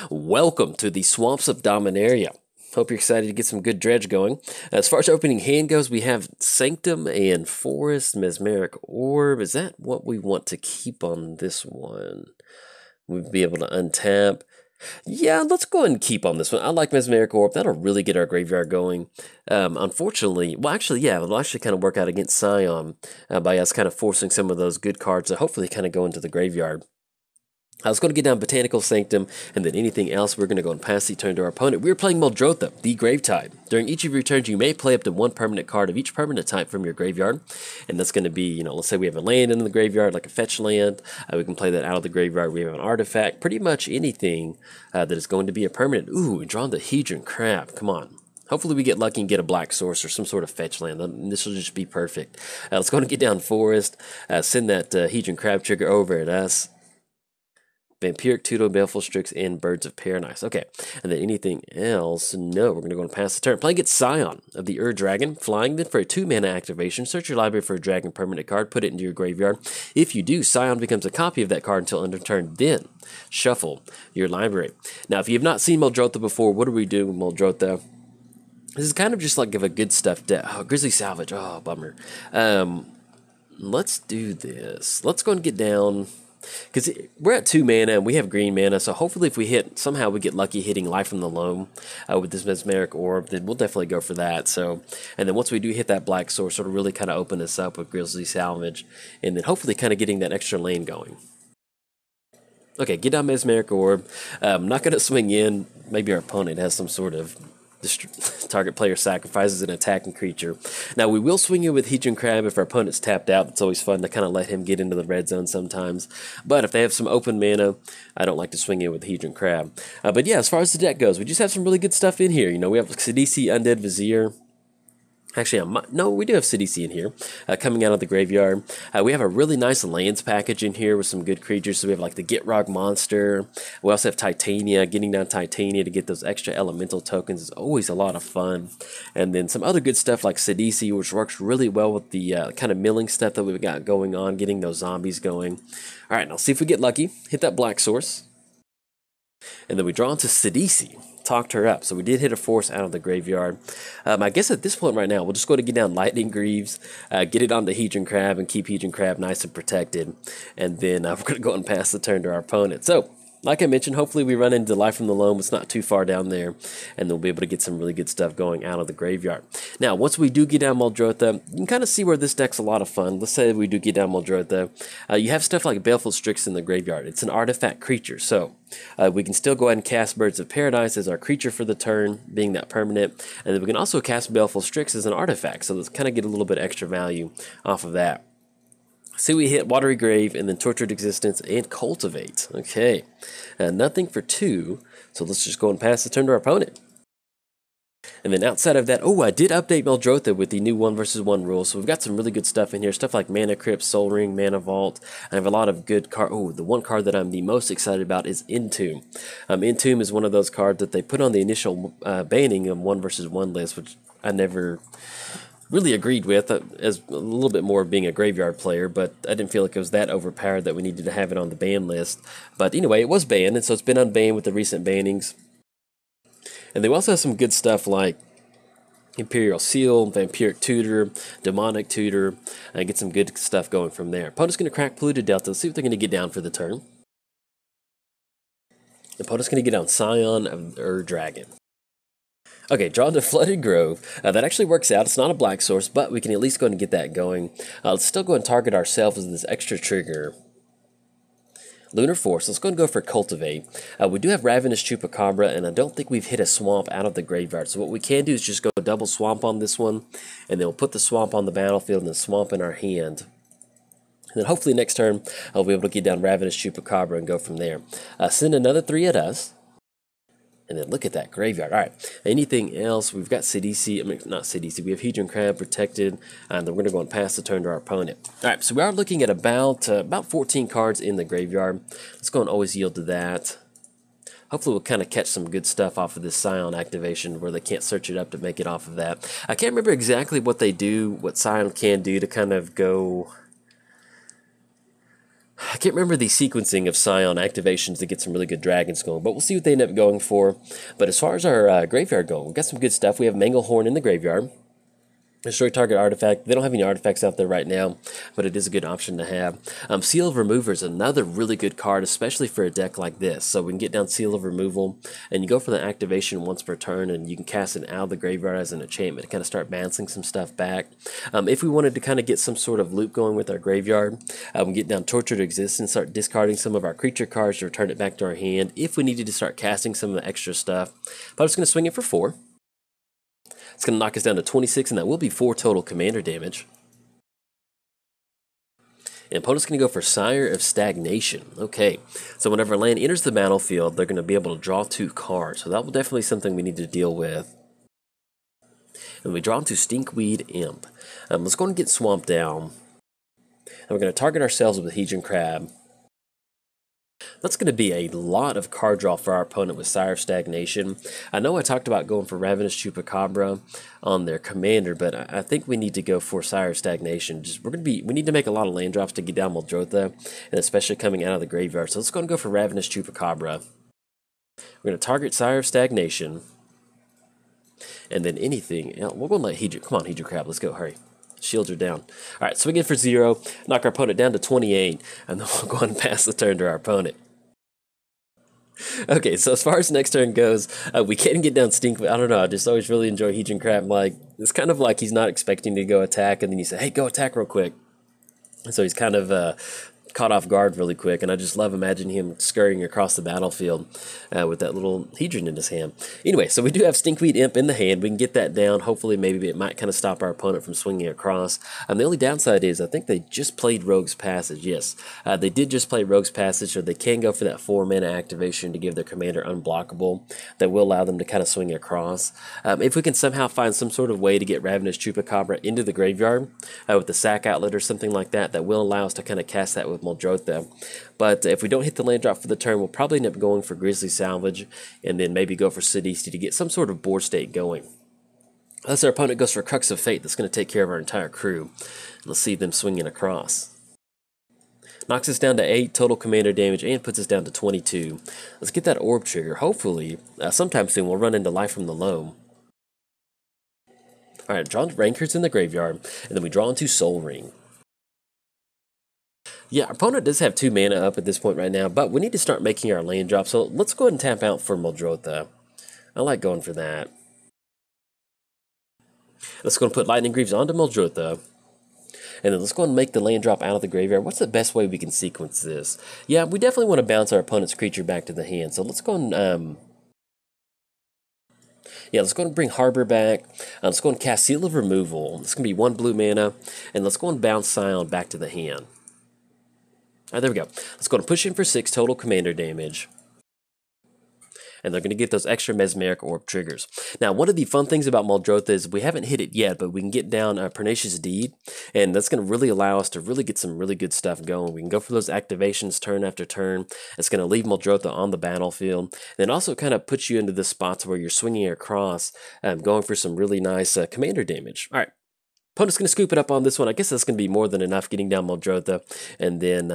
Welcome to the Swamps of Dominaria. Hope you're excited to get some good dredge going. As far as opening hand goes, we have Sanctum and Forest, Mesmeric Orb. Is that what we want to keep on this one? We'll be able to untap. Yeah, let's go ahead and keep on this one. I like Mesmeric Orb. That'll really get our graveyard going. Unfortunately, well, actually, yeah, it'll actually kind of work out against Scion by us kind of forcing some of those good cards to hopefully kind of go into the graveyard. I was going to get down Botanical Sanctum, and then anything else, we're going to go and pass the turn to our opponent. We are playing Muldrotha, the Gravetide. During each of your turns, you may play up to one permanent card of each permanent type from your graveyard, and that's going to be, let's say we have a land in the graveyard, like a fetch land. We can play that out of the graveyard. We have an artifact, pretty much anything that is going to be a permanent. Ooh, drawn the Hedron Crab. Come on. Hopefully we get lucky and get a black source or some sort of fetch land. This will just be perfect. Let's go and get down Forest, send that Hedron Crab trigger over at us. Vampiric Tutor, Baleful Strix, and Birds of Paradise. Okay, and then anything else? No, we're going to go and pass the turn. Playing against Scion of the Dragon. Flying, then for a 2-mana activation, search your library for a dragon permanent card, put it into your graveyard. If you do, Scion becomes a copy of that card until end of turn. Then, shuffle your library. Now, if you have not seen Muldrotha before, what do we do with Muldrotha? This is kind of just like a good stuff deck. Oh, Grizzly Salvage. Oh, bummer. Let's do this. Let's go and get down... because we're at 2 mana and we have green mana, so hopefully if we hit, somehow we get lucky hitting Life from the Loam with this Mesmeric Orb, then we'll definitely go for that. So, and then once we do hit that black source, it'll really kind of open us up with Grizzly Salvage, and then hopefully kind of getting that extra lane going. Okay, get down Mesmeric Orb. I'm not going to swing in. Maybe our opponent has some sort of target player sacrifices an attacking creature. Now, we will swing in with Hedron Crab if our opponent's tapped out. It's always fun to kind of let him get into the red zone sometimes. But if they have some open mana, I don't like to swing in with Hedron Crab. But yeah, as far as the deck goes, we just have some really good stuff in here. We have Sidisi, Undead Vizier. Actually, no, we do have Sidisi in here, coming out of the graveyard. We have a really nice lands package in here with some good creatures. So we have like the Gitrog Monster. We also have Titania. Getting down Titania to get those extra elemental tokens is always a lot of fun. And then some other good stuff like Sidisi, which works really well with the kind of milling stuff that we've got going on, getting those zombies going. All right, now see if we get lucky. Hit that black source. And then we draw into Sidisi. Talked her up. So we did hit a force out of the graveyard. I guess at this point right now, we'll just go to get down Lightning Greaves, get it on the Hedron Crab, and keep Hedron Crab nice and protected. And then we're going to go and pass the turn to our opponent. So, like I mentioned, hopefully we run into Life from the Loam. It's not too far down there, and they'll be able to get some really good stuff going out of the graveyard. Now, once we do get down Muldrotha, you can kind of see where this deck's a lot of fun. Let's say we do get down Muldrotha. You have stuff like Baleful Strix in the graveyard. It's an artifact creature, so we can still go ahead and cast Birds of Paradise as our creature for the turn, being that permanent, and then we can also cast Baleful Strix as an artifact, so let's kind of get a little bit extra value off of that. So we hit Watery Grave, and then Tortured Existence, and Cultivate. Okay, nothing for 2, so let's just go and pass the turn to our opponent. And then outside of that, I did update Muldrotha with the new 1 versus 1 rules, so we've got some really good stuff in here. Stuff like Mana Crypt, Soul Ring, Mana Vault. I have a lot of good cards. The one card that I'm the most excited about is Entomb. Entomb is one of those cards that they put on the initial banning of 1 versus 1 list, which I never really agreed with, as a little bit more of being a graveyard player, but I didn't feel like it was that overpowered that we needed to have it on the ban list. But anyway, it was banned, and so it's been unbanned with the recent bannings. And they also have some good stuff like Imperial Seal, Vampiric Tutor, Demonic Tutor, and get some good stuff going from there. Opponent's going to crack Polluted Delta. Let's see what they're going to get down for the turn. The opponent's going to get down Scion of Dragon. Okay, draw the Flooded Grove. That actually works out. It's not a black source, but we can at least go and get that going. Let's still go and target ourselves with this extra trigger. Lunar Force. Let's go and go for Cultivate. We do have Ravenous Chupacabra, and I don't think we've hit a swamp out of the graveyard. So what we can do is just go double swamp on this one, and then we'll put the swamp on the battlefield and the swamp in our hand. And then hopefully next turn, I'll be able to get down Ravenous Chupacabra and go from there. Send another 3 at us. And then look at that graveyard. All right, anything else? We've got Sidisi, not Sidisi, we have Hedron Crab protected, and then we're going to go and pass the turn to our opponent. All right, so we are looking at about 14 cards in the graveyard. Let's go and always yield to that. Hopefully we'll kind of catch some good stuff off of this Scion activation where they can't search it up to make it off of that. I can't remember exactly what they do, what Scion can do to kind of go I can't remember the sequencing of Scion activations to get some really good dragons going, but we'll see what they end up going for. But as far as our graveyard going, we've got some good stuff. We have Manglehorn in the graveyard. Destroy target artifact. They don't have any artifacts out there right now, but it is a good option to have. Seal of Remover is another really good card, especially for a deck like this. So we can get down Seal of Removal, and you go for the activation once per turn, and you can cast it out of the graveyard as an enchantment to kind of start bouncing some stuff back. If we wanted to kind of get some sort of loop going with our graveyard, we can get down Tortured Existence, start discarding some of our creature cards to return it back to our hand if we needed to start casting some of the extra stuff. But I'm just going to swing it for 4. It's going to knock us down to 26, and that will be 4 total commander damage. And opponent's going to go for Sire of Stagnation. Okay, so whenever a land enters the battlefield, they're going to be able to draw 2 cards. So that will definitely be something we need to deal with. And we draw into Stinkweed Imp. Let's go and get Swamped Down. And we're going to target ourselves with Hedron Crab. That's going to be a lot of card draw for our opponent with Sire of Stagnation. I know I talked about going for Ravenous Chupacabra on their commander, but I think we need to go for Sire of Stagnation. We need to make a lot of land drops to get down Muldrotha, and especially coming out of the graveyard. So let's go and go for Ravenous Chupacabra. We're going to target Sire of Stagnation, and then anything else. We're going to let Hedron. Come on, Hedron Crab. Let's go. Hurry. Shields are down. All right, swing in for 0, knock our opponent down to 28, and then we'll go ahead and pass the turn to our opponent. Okay, so as far as next turn goes, we can get down Stink. I don't know, I just always really enjoy Hedron Crab. Like, it's kind of like he's not expecting to go attack, and then you say, hey, go attack real quick. And so he's kind of caught off guard really quick, and I just love imagining him scurrying across the battlefield with that little Hedron in his hand. Anyway, so we do have Stinkweed Imp in the hand. We can get that down. Hopefully, maybe it might kind of stop our opponent from swinging across. The only downside is I think they just played Rogue's Passage. Yes, they did just play Rogue's Passage, so they can go for that 4-mana activation to give their commander unblockable. That will allow them to kind of swing across. If we can somehow find some sort of way to get Ravenous Chupacabra into the graveyard with the sack outlet or something like that, that will allow us to kind of cast that with Muldrotha. But if we don't hit the land drop for the turn, we'll probably end up going for Grizzly Salvage and then maybe go for Sidisi to get some sort of board state going. Unless our opponent goes for Crux of Fate, that's going to take care of our entire crew. Let's see them swinging across. Knocks us down to 8 total commander damage and puts us down to 22. Let's get that orb trigger. Hopefully, sometime soon we'll run into Life from the Loam. Alright, draw Rankers in the graveyard, and then we draw into Soul Ring. Yeah, our opponent does have 2 mana up at this point right now, but we need to start making our land drop, so let's go ahead and tap out for Muldrotha. I like going for that. Let's go and put Lightning Greaves onto Muldrotha, and then let's go and make the land drop out of the graveyard. What's the best way we can sequence this? Yeah, we definitely want to bounce our opponent's creature back to the hand, so let's go and let's go and bring Harbor back. Let's go and cast Seal of Removal. It's going to be 1 blue mana, and let's go and bounce Scion back to the hand. Alright, there we go. Let's go and push in for 6 total commander damage. And they're going to get those extra Mesmeric Orb triggers. Now, one of the fun things about Muldrotha is we haven't hit it yet, but we can get down Pernicious Deed, and that's going to really allow us to really get some really good stuff going. We can go for those activations turn after turn. It's going to leave Muldrotha on the battlefield, and also kind of puts you into the spots where you're swinging across, going for some really nice commander damage. All right. Opponent's going to scoop it up on this one. I guess that's going to be more than enough getting down Muldrotha. And then,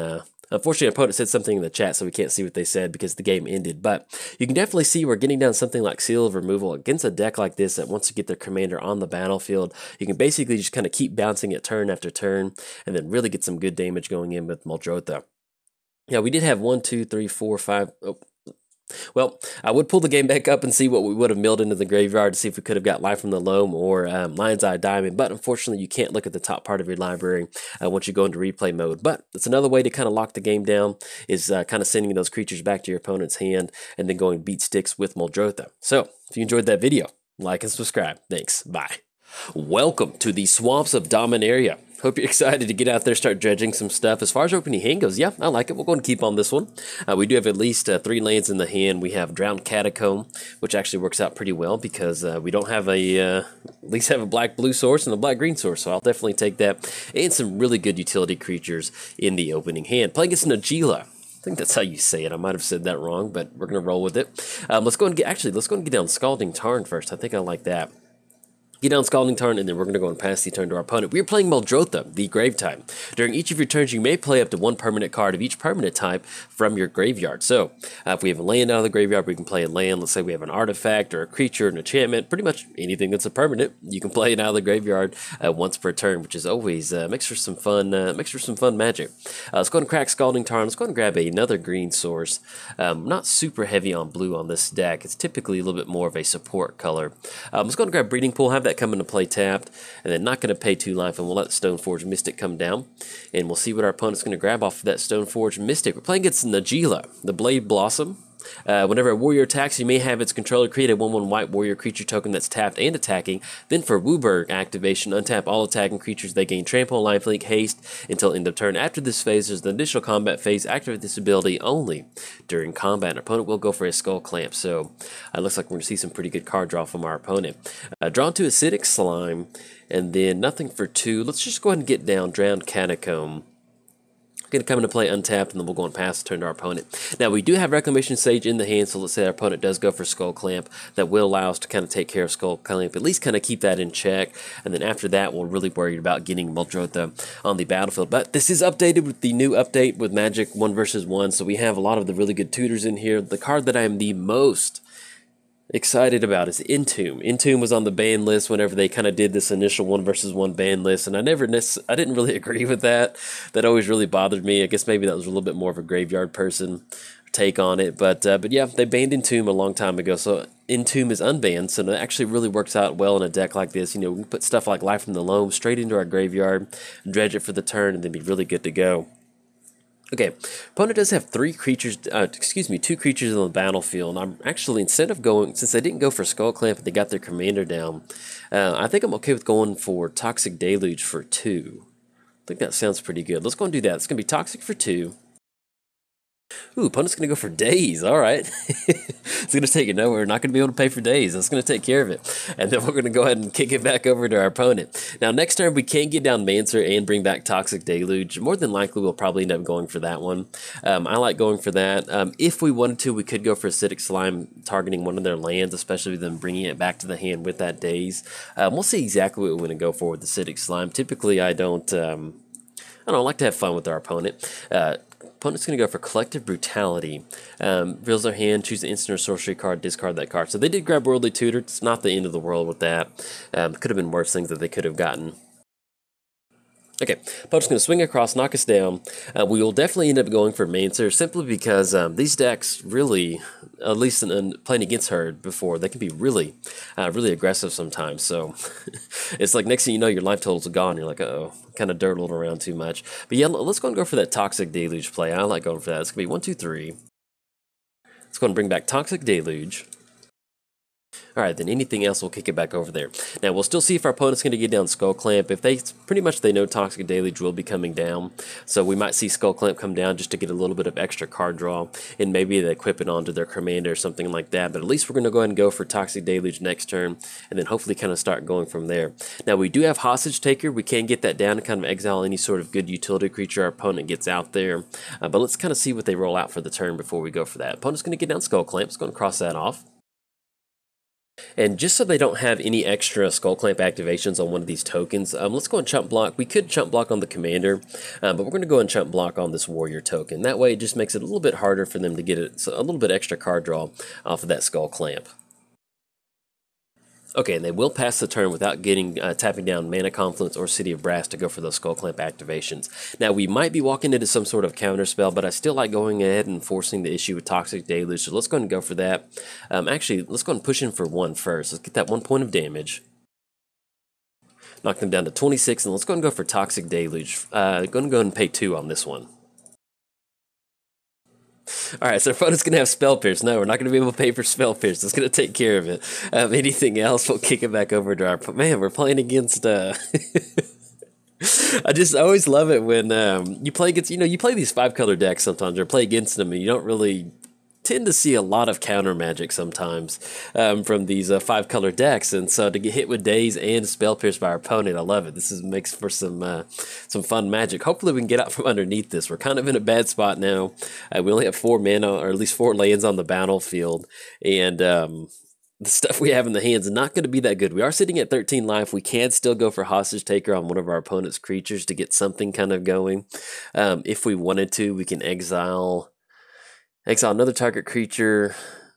unfortunately, opponent said something in the chat, so we can't see what they said because the game ended. But you can definitely see we're getting down something like Seal of Removal against a deck like this that wants to get their commander on the battlefield. You can basically just kind of keep bouncing it turn after turn and then really get some good damage going in with Muldrotha. Yeah, we did have 1, 2, 3, 4, 5... Oh. Well, I would pull the game back up and see what we would have milled into the graveyard to see if we could have got Life from the Loam or Lion's Eye Diamond, but unfortunately you can't look at the top part of your library once you go into replay mode. But it's another way to kind of lock the game down is kind of sending those creatures back to your opponent's hand and then going beat sticks with Muldrotha. So, if you enjoyed that video, like and subscribe. Thanks. Bye. Welcome to the Swamps of Dominaria. Hope you're excited to get out there, start dredging some stuff. As far as opening hand goes, yeah, I like it. We'll go and keep on this one. We do have at least 3 lands in the hand. We have Drowned Catacomb, which actually works out pretty well because we don't have at least have a black-blue source and a black-green source, so I'll definitely take that. And some really good utility creatures in the opening hand. Playing against Najeela. I think that's how you say it. I might have said that wrong, but we're going to roll with it. Let's go and get down Scalding Tarn first. I think I like that. Get down Scalding Tarn, and then we're going to go and pass the turn to our opponent. We are playing Muldrotha, the Gravetide. During each of your turns, you may play up to one permanent card of each permanent type from your graveyard. So, if we have a land out of the graveyard, we can play a land. Let's say we have an artifact or a creature, an enchantment, pretty much anything that's a permanent. You can play it out of the graveyard once per turn, which is always makes for some fun. Magic. Let's go ahead and crack Scalding Tarn. Let's go ahead and grab another green source. Not super heavy on blue on this deck. It's typically a little bit more of a support color. Let's go ahead and grab Breeding Pool. Have that come into play tapped, and then not going to pay 2 life, and we'll let Stoneforge Mystic come down, and we'll see what our opponent's going to grab off of that Stoneforge Mystic. We're playing against Najeela, the Blade Blossom. Whenever a warrior attacks, you may have its controller create a 1/1 white warrior creature token that's tapped and attacking. Then for Wooburg activation, untap all attacking creatures. They gain trample, lifelink, haste until end of turn. After this phase, there's the initial combat phase. Activate this ability only during combat. An opponent will go for a Skull Clamp. So it looks like we're going to see some pretty good card draw from our opponent. Drawn to Acidic Slime, and then nothing for 2. Let's just go ahead and get down Drowned Catacomb. Going to come into play untapped, and then we'll go and pass the turn to our opponent. Now, we do have Reclamation Sage in the hand, so let's say our opponent does go for Skull Clamp. That will allow us to kind of take care of Skull Clamp, at least kind of keep that in check, and then after that, we're really worried about getting Muldrotha on the battlefield. But this is updated with the new update with Magic 1 vs. 1, so we have a lot of the really good tutors in here. The card that I am the most excited about is Entomb. Entomb was on the ban list whenever they kind of did this initial 1 vs. 1 ban list, and I didn't really agree with that. That always really bothered me. I guess maybe that was a little bit more of a graveyard person take on it, but yeah, they banned Entomb a long time ago, so Entomb is unbanned, so it actually really works out well in a deck like this. You know, we can put stuff like Life from the Loam straight into our graveyard, dredge it for the turn, and then be really good to go. Okay, opponent does have 2 creatures on the battlefield. I'm actually, instead of going, since they didn't go for Skull Clamp and they got their commander down, I think I'm okay with going for Toxic Deluge for 2. I think that sounds pretty good. Let's go and do that. It's going to be Toxic for 2. Ooh, opponent's going to go for Daze. All right. It's going to take it nowhere. We're not going to be able to pay for Daze. That's going to take care of it. And then we're going to go ahead and kick it back over to our opponent. Now, next turn, we can get down Mancer and bring back Toxic Deluge. More than likely, we'll probably end up going for that one. I like going for that. If we wanted to, we could go for Acidic Slime, targeting one of their lands, especially them bringing it back to the hand with that Daze. We'll see exactly what we want to go for with Acidic Slime. Typically, I like to have fun with our opponent. Opponent's going to go for Collective Brutality. Reveals their hand, choose an instant or sorcery card, discard that card. So they did grab Worldly Tutor. It's not the end of the world with that. Could have been worse things that they could have gotten. Okay, opponent's going to swing across, knock us down. We will definitely end up going for Mancer, simply because these decks really, at least in playing against her before, they can be really aggressive sometimes. So it's like next thing you know, your life totals are gone. You're like, uh-oh, kind of dirtled around too much. But yeah, let's go and go for that Toxic Deluge play. I like going for that. It's going to be 1, 2, 3. Let's go and bring back Toxic Deluge. Alright, then anything else, we'll kick it back over there. Now, we'll still see if our opponent's going to get down Skull Clamp. If they know Toxic Deluge will be coming down, so we might see Skull Clamp come down just to get a little bit of extra card draw, and maybe they equip it onto their commander or something like that. But at least we're going to go ahead and go for Toxic Deluge next turn, and then hopefully kind of start going from there. Now, we do have Hostage Taker. We can get that down and kind of exile any sort of good utility creature our opponent gets out there. But let's kind of see what they roll out for the turn before we go for that. Opponent's going to get down Skull Clamp. It's going to cross that off. And just so they don't have any extra Skull Clamp activations on one of these tokens, let's go and chump block. We could chump block on the commander, but we're going to go and chump block on this warrior token. That way it just makes it a little bit harder for them to get a little bit extra card draw off of that Skull Clamp. Okay, and they will pass the turn without getting tapping down Mana Confluence or City of Brass to go for those Skull Clamp activations. Now, we might be walking into some sort of counter spell, but I still like going ahead and forcing the issue with Toxic Deluge, so let's go ahead and go for that. Actually, let's go and push in for 1 first. Let's get that 1 point of damage. Knock them down to 26, and let's go ahead and go for Toxic Deluge. Going to go ahead and pay 2 on this one. Alright, so our opponent's going to have Spell Pierce. No, we're not going to be able to pay for Spell Pierce. It's going to take care of it. Anything else, we'll kick it back over to our... Man, we're playing against... I always love it when you play against... You play these 5-color decks sometimes, or play against them, and you don't really tend to see a lot of counter magic sometimes from these 5-color decks, and so to get hit with Daze and Spell Pierce by our opponent, I love it. This makes for some fun magic. Hopefully we can get out from underneath this. We're kind of in a bad spot now. We only have 4 mana, or at least 4 lands on the battlefield, and the stuff we have in the hands is not going to be that good. We are sitting at 13 life. We can still go for Hostage Taker on one of our opponent's creatures to get something kind of going. If we wanted to, we can exile another target creature.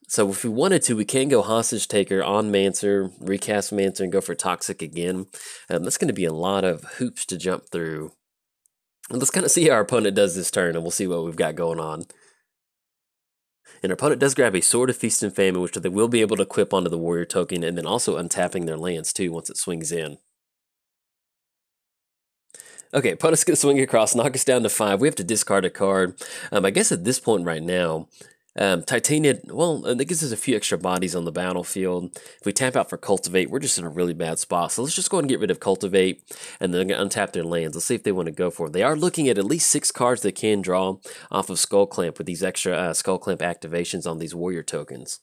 So if we wanted to, we can go Hostage Taker on Mancer, recast Mancer, and go for Toxic again. That's going to be a lot of hoops to jump through. And let's kind of see how our opponent does this turn, and we'll see what we've got going on. And our opponent does grab a Sword of Feast and Famine, which they will be able to equip onto the warrior token, and then also untapping their lands too once it swings in. Okay, opponent's going to swing across, knock us down to 5. We have to discard a card. I guess at this point right now, Titania, well, that gives us a few extra bodies on the battlefield. If we tap out for Cultivate, we're just in a really bad spot. So let's just go ahead and get rid of Cultivate, and then untap their lands. Let's see if they want to go for it. They are looking at least 6 cards they can draw off of Skull Clamp with these extra Skull Clamp activations on these warrior tokens.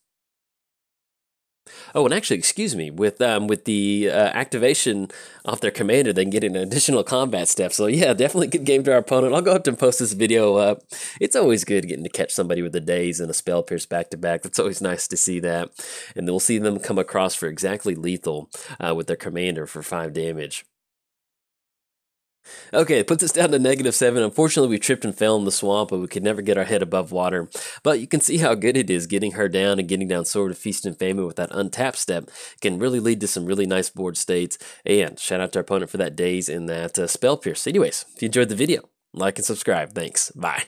Oh, and actually, excuse me, with the activation off their commander, they can get an additional combat step. So yeah, definitely good game to our opponent. I'll go ahead and post this video up. It's always good getting to catch somebody with a Daze and a Spell Pierce back to back. That's always nice to see that. And then we'll see them come across for exactly lethal with their commander for 5 damage. Okay, it puts us down to -7. Unfortunately, we tripped and fell in the swamp, but we could never get our head above water. But you can see how good it is getting her down, and getting down Sword of Feast and Famine with that untap step can really lead to some really nice board states. And shout out to our opponent for that Daze and that Spell Pierce. Anyways, if you enjoyed the video, like and subscribe. Thanks. Bye.